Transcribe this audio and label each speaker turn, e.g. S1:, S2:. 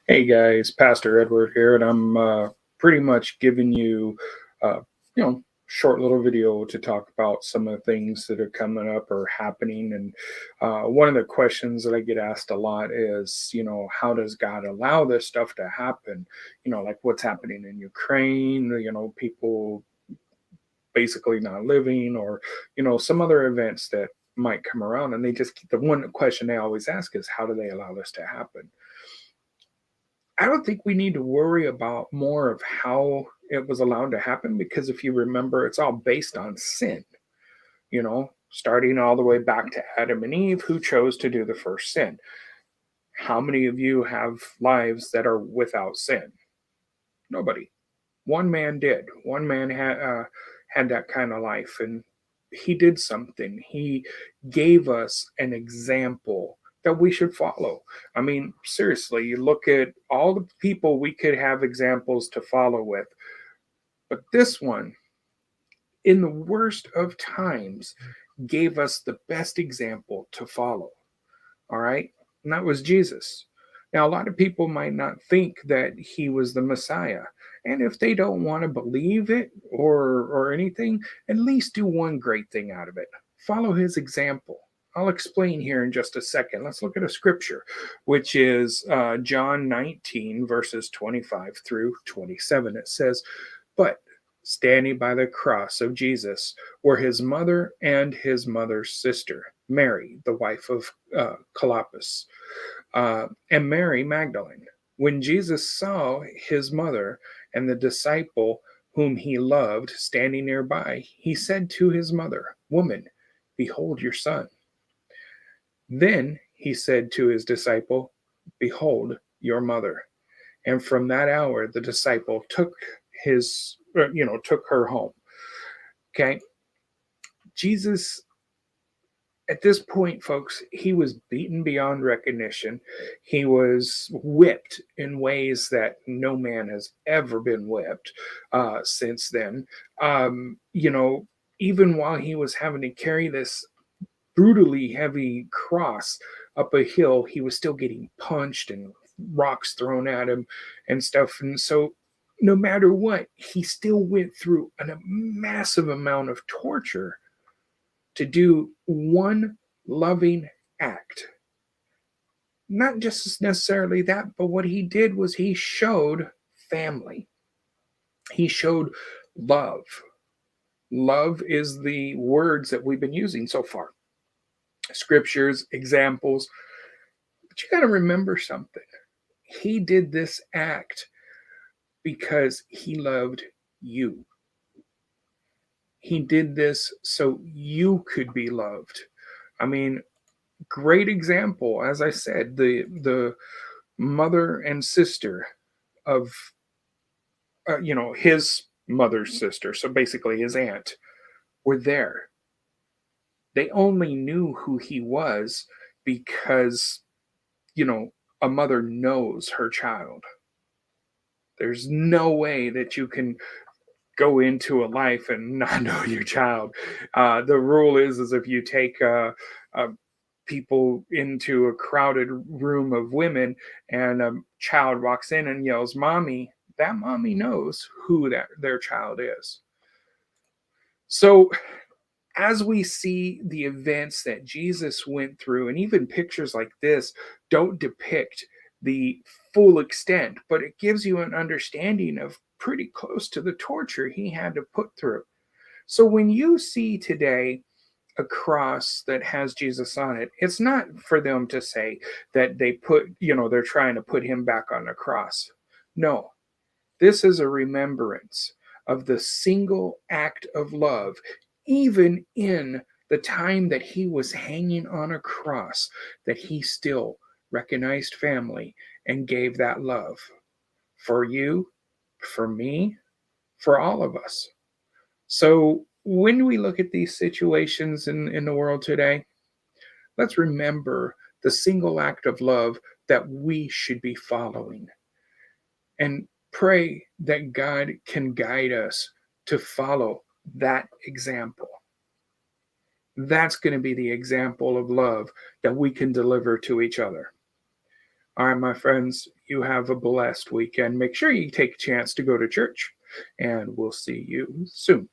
S1: Hey guys, Pastor Edward here, and I'm pretty much giving you, uh, short little video to talk about some of the things that are coming up or happening. And one of the questions that I get asked a lot is, how does God allow this stuff to happen? Like what's happening in Ukraine, people basically not living, or, some other events that might come around. And the one question they always ask is, how do they allow this to happen? I don't think we need to worry about more of how it was allowed to happen, because if you remember, it's all based on sin, starting all the way back to Adam and Eve, who chose to do the first sin. How many of you have lives that are without sin? Nobody. One man did. One man had that kind of life, and he did something. He gave us an example that we should follow. I mean, seriously, you look at all the people we could have examples to follow with, but this one, in the worst of times, gave us the best example to follow. All right. And that was Jesus. Now, a lot of people might not think that he was the Messiah. And if they don't want to believe it or anything, at least do one great thing out of it. Follow his example. I'll explain here in just a second. Let's look at a scripture, which is John 19, verses 25 through 27. It says, "But standing by the cross of Jesus were his mother and his mother's sister, Mary, the wife of Clopas, and Mary Magdalene. When Jesus saw his mother and the disciple whom he loved standing nearby, he said to his mother, 'Woman, behold your son.' Then he said to his disciple, 'Behold your mother.' And from that hour, the disciple took her home." Okay. Jesus, at this point, folks, he was beaten beyond recognition. He was whipped in ways that no man has ever been whipped since then. Even while he was having to carry this brutally heavy cross up a hill, he was still getting punched and rocks thrown at him and stuff. And so, no matter what, he still went through a massive amount of torture to do one loving act. Not just necessarily that, but what he did was he showed family. He showed love. Love is the words that we've been using so far. Scriptures, examples. But you got to remember something. He did this act because he loved you. He did this so you could be loved. I mean, great example, as I said, the mother and sister of his mother's sister, so basically his aunt, were there. They only knew who he was because a mother knows her child. There's no way that you can go into a life and not know your child. The rule is if you take people into a crowded room of women and a child walks in and yells mommy, that mommy knows who their child is. So as we see the events that Jesus went through, and even pictures like this don't depict the full extent, but it gives you an understanding of pretty close to the torture he had to put through. So when you see today a cross that has Jesus on it, it's not for them to say that they're trying to put him back on the cross. No, this is a remembrance of the single act of love, even in the time that he was hanging on a cross, that he still recognized family and gave that love for you, for me, for all of us. So when we look at these situations in the world today, let's remember the single act of love that we should be following, and pray that God can guide us to follow that example. That's going to be the example of love that we can deliver to each other. All right, my friends, you have a blessed weekend. Make sure you take a chance to go to church, and we'll see you soon.